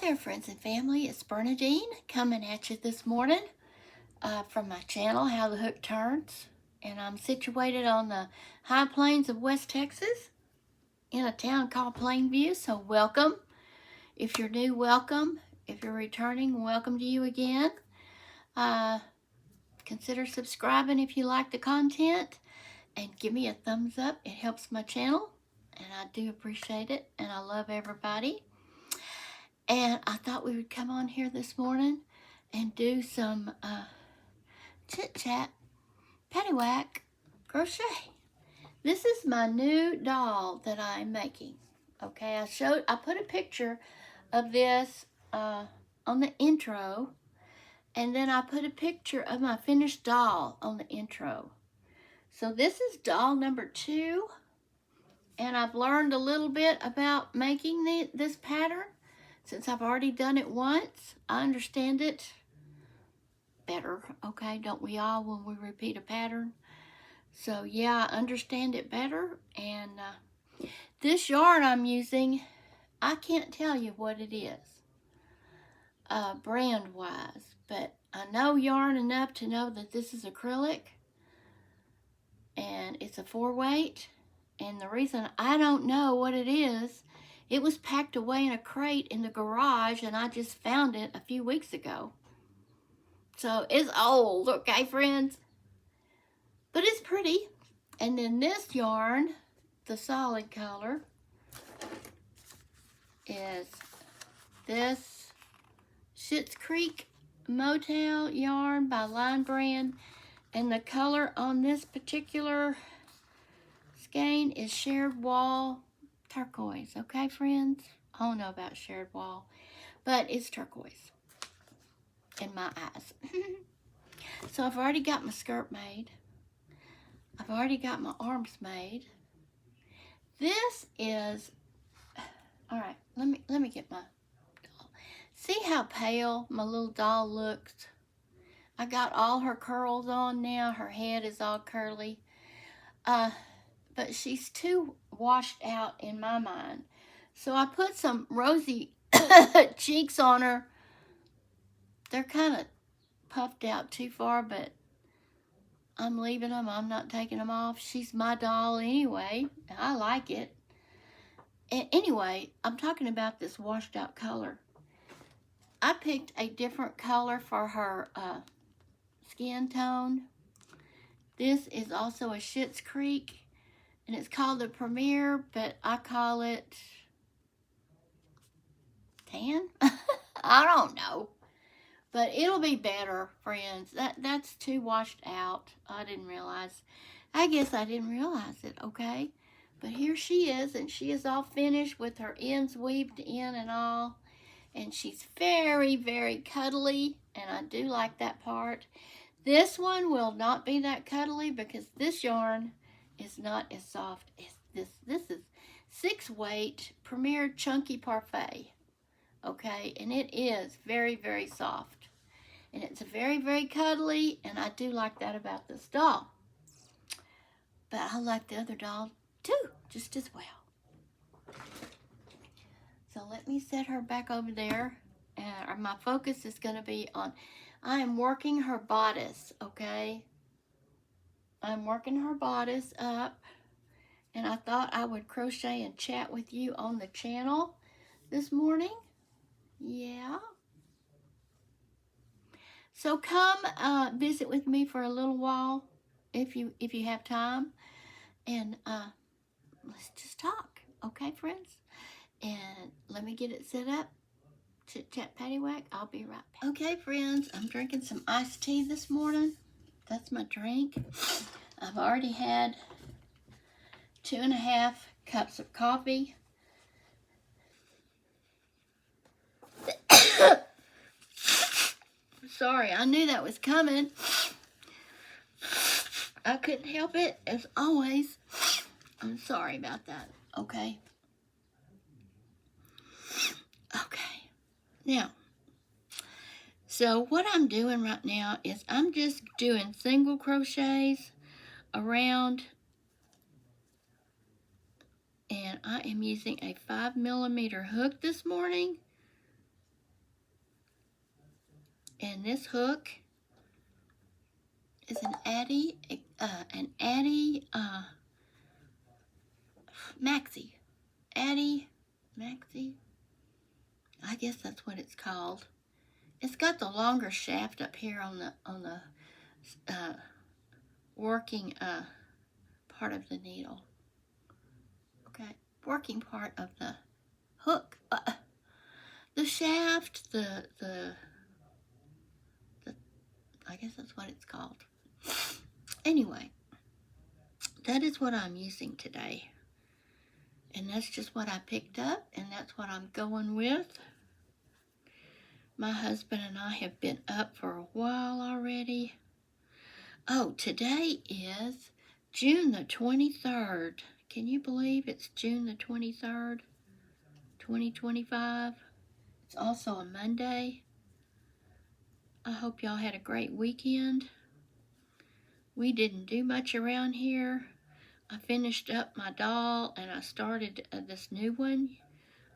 there, friends and family. It's Bernadine coming at you this morning from my channel, How the Hook Turns. And I'm situated on the high plains of West Texas in a town called Plainview. So welcome. If you're new, welcome. If you're returning, welcome to you again. Consider subscribing if you like the content. And give me a thumbs up. It helps my channel. And I do appreciate it. And I love everybody. And I thought we would come on here this morning and do some Chit Chat Paddy Wack crochet. This is my new doll that I'm making. Okay, I put a picture of this on the intro, and then I put a picture of my finished doll on the intro. So this is doll number 2, and I've learned a little bit about making this pattern. Since I've already done it once, I understand it better, okay? Don't we all when we repeat a pattern? So yeah, I understand it better. And this yarn I'm using, I can't tell you what it is brand-wise, but I know yarn enough to know that this is acrylic, and it's a 4-weight. And the reason I don't know what it is, it was packed away in a crate in the garage, and I just found it a few weeks ago. So it's old, okay, friends? But it's pretty. And then this yarn, the solid color, is this Schitt's Creek Motel yarn by Line Brand. And the color on this particular skein is Shared Wall Turquoise, okay, friends? I don't know about Shared Wall, but it's turquoise in my eyes. So I've already got my skirt made. I've already got my arms made. This is, all right, let me get my doll. See how pale my little doll looks? I got all her curls on now. Her head is all curly. But she's too washed out in my mind. So I put some rosy cheeks on her. They're kind of puffed out too far, but I'm leaving them. I'm not taking them off. She's my doll anyway. I like it. And anyway, I'm talking about this washed out color. I picked a different color for her skin tone. This is also a Schitt's Creek. And it's called the Premier, but I call it tan. I don't know. But it'll be better, friends. That's too washed out. I didn't realize. I guess I didn't realize it, okay? But here she is, and she is all finished with her ends weaved in and all. And she's very, very cuddly, and I do like that part. This one will not be that cuddly because this yarn is not as soft as this. This is 6-weight Premier Chunky Parfait, okay? And it is very, very soft. And it's very, very cuddly, and I do like that about this doll. But I like the other doll too, just as well. So let me set her back over there. And my focus is going to be on, I am working her bodice, okay? I'm working her bodice up, and I thought I would crochet and chat with you on the channel this morning. Yeah. So come visit with me for a little while if you have time, and let's just talk, okay, friends? And let me get it set up. Chit Chat Paddy Wack. I'll be right back. Okay, friends, I'm drinking some iced tea this morning. That's my drink. I've already had 2.5 cups of coffee. Sorry, I knew that was coming. I couldn't help it, as always. I'm sorry about that, okay? Okay. Now, so what I'm doing right now is I'm just doing single crochets around, and I am using a 5mm hook this morning. And this hook is an Addy Maxi. Addy Maxi. I guess that's what it's called. It's got the longer shaft up here on the working part of the needle. Okay, working part of the hook. The shaft, the I guess that's what it's called. Anyway, that is what I'm using today. And that's just what I picked up, and that's what I'm going with. My husband and I have been up for a while already. Oh, today is June the 23rd. Can you believe it's June the 23rd, 2025? It's also a Monday. I hope y'all had a great weekend. We didn't do much around here. I finished up my doll and I started this new one.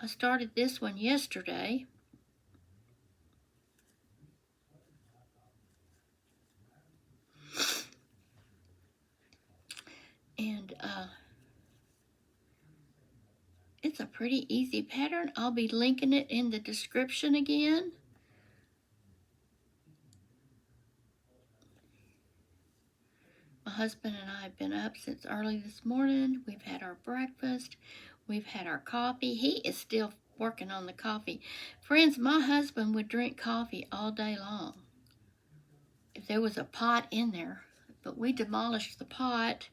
I started this one yesterday. And it's a pretty easy pattern. I'll be linking it in the description again. My husband and I have been up since early this morning. We've had our breakfast. We've had our coffee. He is still working on the coffee. Friends, my husband would drink coffee all day long if there was a pot in there. But we demolished the pot,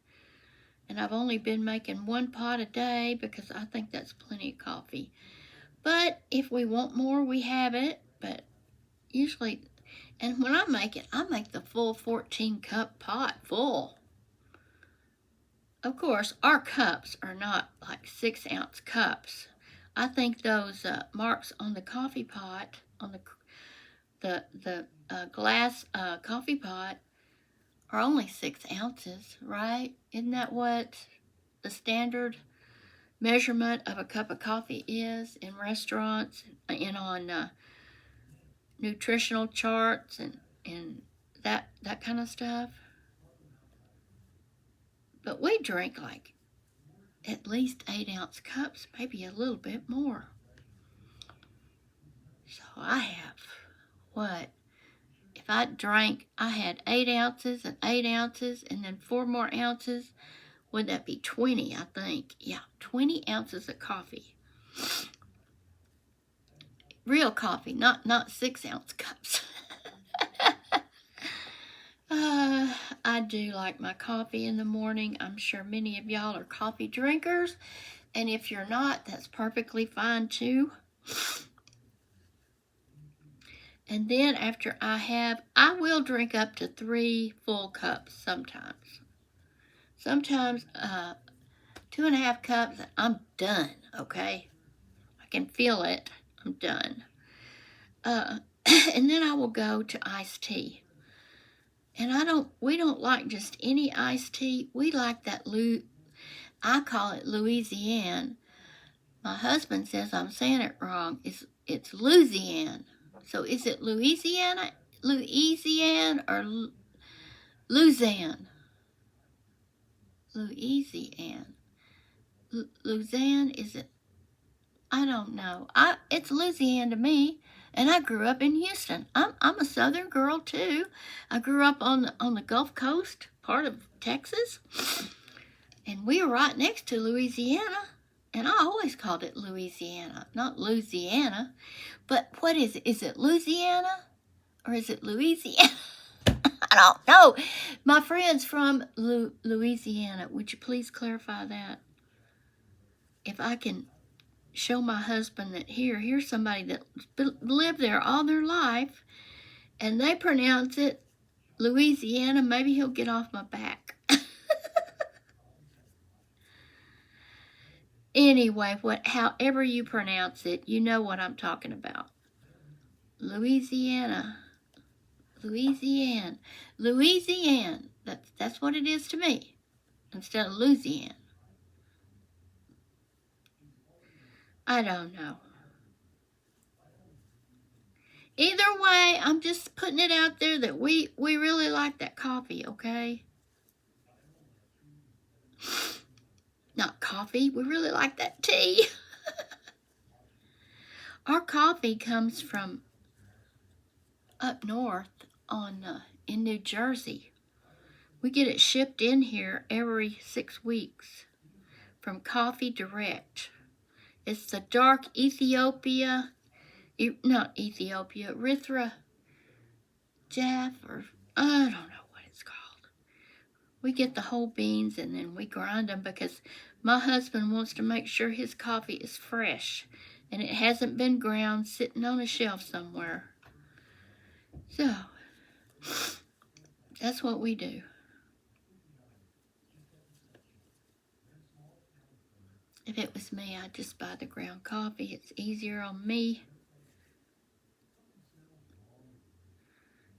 and I've only been making 1 pot a day because I think that's plenty of coffee. But if we want more, we have it. But usually, and when I make it, I make the full 14-cup pot full. Of course, our cups are not like 6-ounce cups. I think those marks on the coffee pot, on the glass coffee pot, are only 6 ounces, right? Isn't that what the standard measurement of a cup of coffee is in restaurants and on nutritional charts and that kind of stuff? But we drink like at least 8-ounce cups, maybe a little bit more. So I have, what? If I drank, I had 8 ounces and 8 ounces and then 4 more ounces. Would that be 20, I think? Yeah, 20 ounces of coffee. Real coffee, not 6-ounce cups. I do like my coffee in the morning. I'm sure many of y'all are coffee drinkers. And if you're not, that's perfectly fine too. And then after I will drink up to 3 full cups sometimes. Sometimes 2.5 cups, I'm done, okay? I can feel it. I'm done. And then I will go to iced tea. And we don't like just any iced tea. We like that I call it Louisiana. My husband says I'm saying it wrong. It's Louisiana. So is it Louisiana or Lausanne? Louisiana. Lausanne, is it? I don't know. It's Louisiana to me, and I grew up in Houston. I'm a Southern girl too. I grew up on the Gulf Coast, part of Texas, and we were right next to Louisiana, and I always called it Louisiana, not Louisiana. But what is it? Is it Louisiana or is it Louisiana? I don't know. My friends from Louisiana, would you please clarify that? If I can show my husband that here's somebody that lived there all their life and they pronounce it Louisiana, maybe he'll get off my back. Anyway, however you pronounce it, you know what I'm talking about. Louisiana. That's what it is to me, instead of Louisiana. I don't know. Either way, I'm just putting it out there that we really like that coffee, okay? Not coffee, we really like that tea. Our coffee comes from up north in New Jersey. We get it shipped in here every 6 weeks from Coffee Direct. It's the dark Erythra Jaff, or I don't know what it's called. We get the whole beans and then we grind them because my husband wants to make sure his coffee is fresh and it hasn't been ground sitting on a shelf somewhere. So, that's what we do. If it was me, I'd just buy the ground coffee. It's easier on me.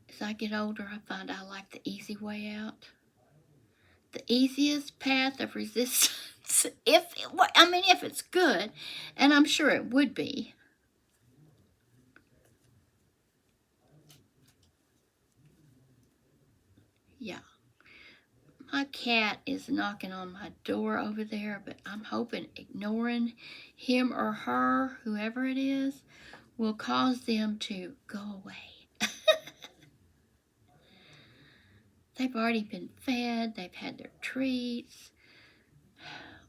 As I get older, I find I like the easy way out. The easiest path of resistance, if it's good, and I'm sure it would be. Yeah. My cat is knocking on my door over there, but I'm hoping ignoring him or her, whoever it is, will cause them to go away. They've already been fed, they've had their treats,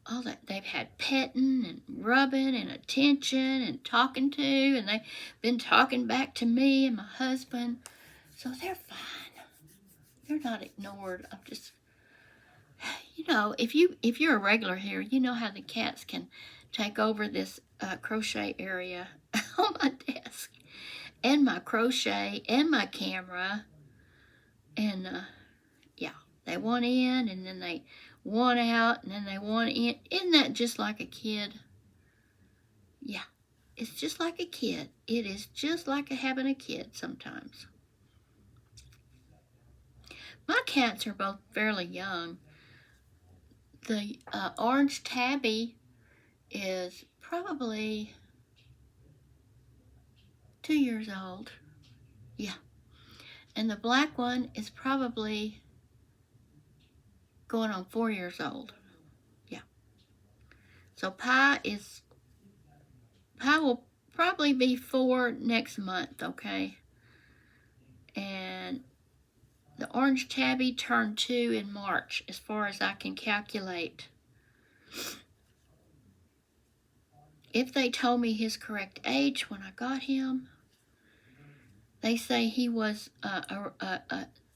all that. They've had petting and rubbing and attention and talking to, and they've been talking back to me and my husband. So they're fine. They're not ignored. I'm just, if you're a regular here, you know how the cats can take over this crochet area on my desk, and my crochet and my camera, and yeah, they want in and then they want out and then they want in. Isn't that just like a kid? Yeah, it's just like a kid. It is just like having a kid sometimes. My cats are both fairly young. The orange tabby is probably 2 years old. Yeah. And the black one is probably going on 4 years old. Yeah. So Pi will probably be 4 next month, okay? And the orange tabby turned 2 in March, as far as I can calculate. If they told me his correct age when I got him, they say he was,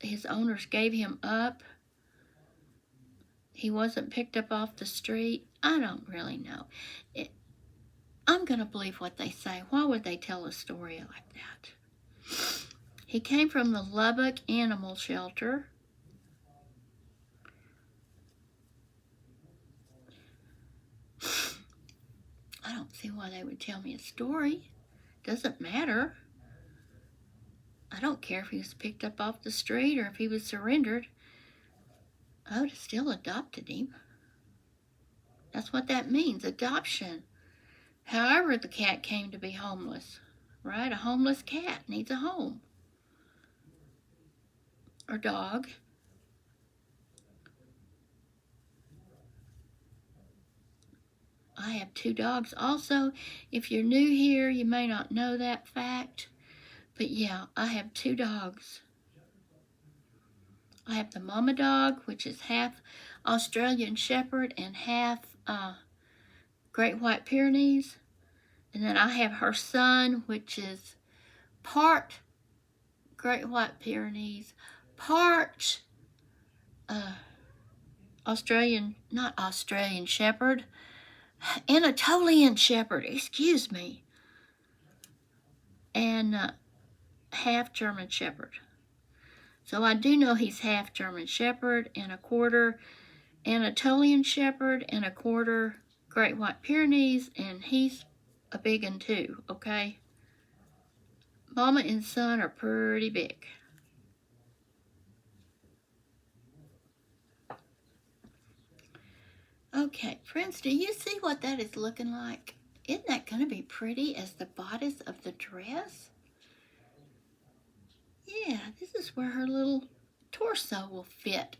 his owners gave him up. He wasn't picked up off the street. I don't really know. I'm going to believe what they say. Why would they tell a story like that? He came from the Lubbock Animal Shelter. I don't see why they would tell me a story. Doesn't matter. I don't care if he was picked up off the street or if he was surrendered. I would have still adopted him. That's what that means, adoption. However the cat came to be homeless, right? A homeless cat needs a home. Or dog. I have 2 dogs also. If you're new here, you may not know that fact. But yeah, I have 2 dogs. I have the mama dog, which is half Australian Shepherd and half Great White Pyrenees. And then I have her son, which is part Great White Pyrenees, part not Australian Shepherd, Anatolian Shepherd, excuse me, and half German Shepherd. So I do know he's half German Shepherd and a quarter Anatolian Shepherd and a quarter Great White Pyrenees, and he's a big one too, okay? Mama and son are pretty big. Okay, friends, do you see what that is looking like? Isn't that going to be pretty as the bodice of the dress? where her little torso will fit.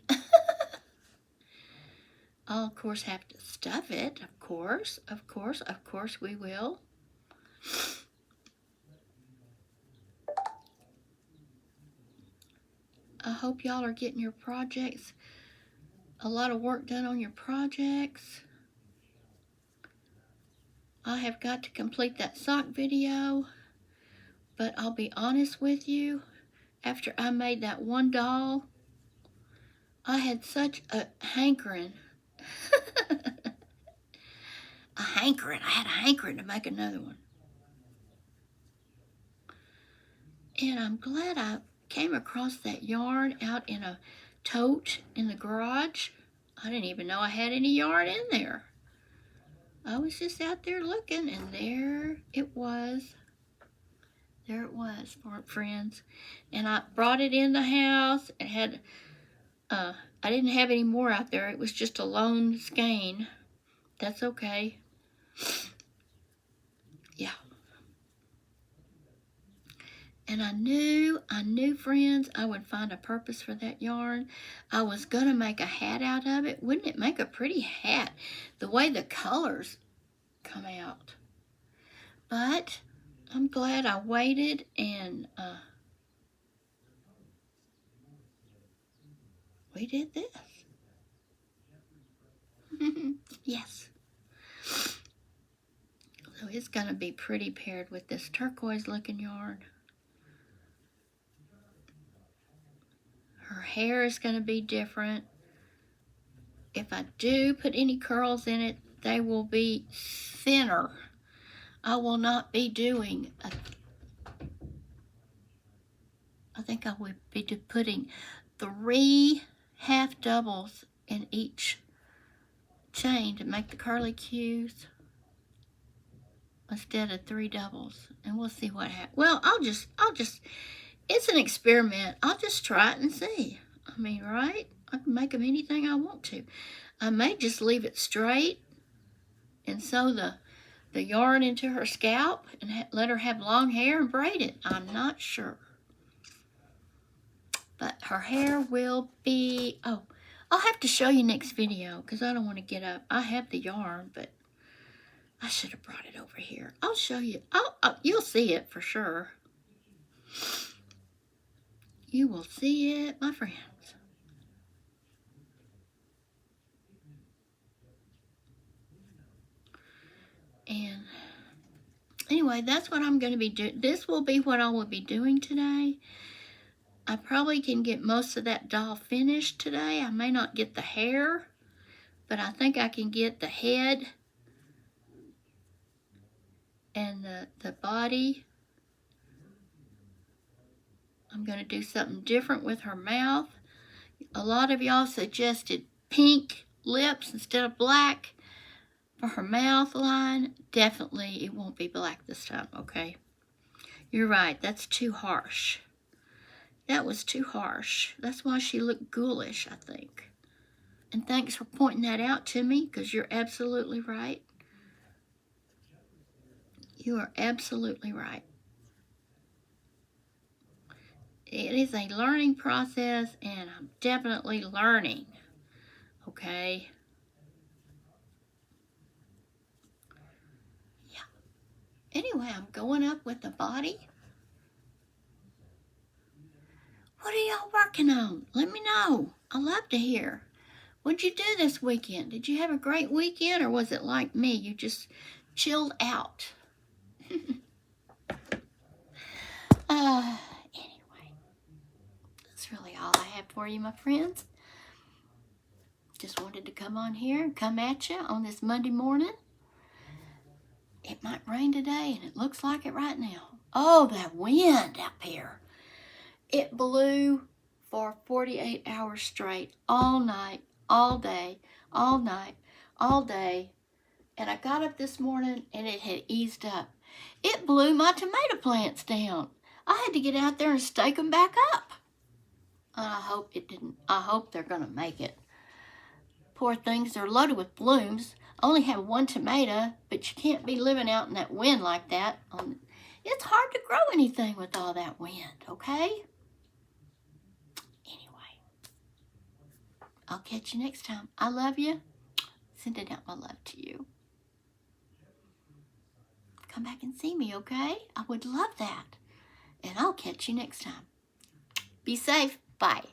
I'll, of course, have to stuff it. Of course we will. I hope y'all are getting your projects, a lot of work done on your projects. I have got to complete that sock video, but I'll be honest with you, after I made that one doll, I had such a hankering. I had a hankering to make another one. And I'm glad I came across that yarn out in a tote in the garage. I didn't even know I had any yarn in there. I was just out there looking, and there it was. There it was, friends. And I brought it in the house. It had, I didn't have any more out there. It was just a lone skein. That's okay. Yeah. And I knew, friends, I would find a purpose for that yarn. I was going to make a hat out of it. Wouldn't it make a pretty hat? The way the colors come out. But I'm glad I waited, and we did this. Yes. So it's going to be pretty paired with this turquoise looking yarn. Her hair is going to be different. If I do put any curls in it, they will be thinner. I will not be doing I think I would be putting 3 half doubles in each chain to make the curly cues instead of 3 doubles, and we'll see what happens. Well, I'll just it's an experiment. I'll just try it and see. I mean, right? I can make them anything I want to. I may just leave it straight and sew the yarn into her scalp and let her have long hair and braid it. I'm not sure. But her hair will be, oh, I'll have to show you next video because I don't want to get up. I have the yarn, but I should have brought it over here. I'll show you. You'll see it for sure. You will see it, my friends. And anyway, that's what I'm going to be doing. This will be what I will be doing today. I probably can get most of that doll finished today. I may not get the hair, but I think I can get the head and the body. I'm going to do something different with her mouth. A lot of y'all suggested pink lips instead of black for her mouth line. Definitely it won't be black this time, okay? You're right, that's too harsh. That was too harsh. That's why she looked ghoulish, I think. And thanks for pointing that out to me, because you're absolutely right. You are absolutely right. It is a learning process, and I'm definitely learning, okay? Yeah. Anyway, I'm going up with the body. What are y'all working on? Let me know. I love to hear. What'd you do this weekend? Did you have a great weekend, or was it like me? You just chilled out? Anyway, that's really all I have for you, my friends. Just wanted to come on here and come at you on this Monday morning. It might rain today, and it looks like it right now. Oh, that wind up here. It blew for 48 hours straight, all night, all day, all night, all day. And I got up this morning, and it had eased up. It blew my tomato plants down. I had to get out there and stake them back up. And I hope it didn't. I hope they're going to make it. Poor things, they're loaded with blooms. I only have 1 tomato, but you can't be living out in that wind like that. It's hard to grow anything with all that wind, okay? I'll catch you next time. I love you. Sending out my love to you. Come back and see me, okay? I would love that. And I'll catch you next time. Be safe. Bye.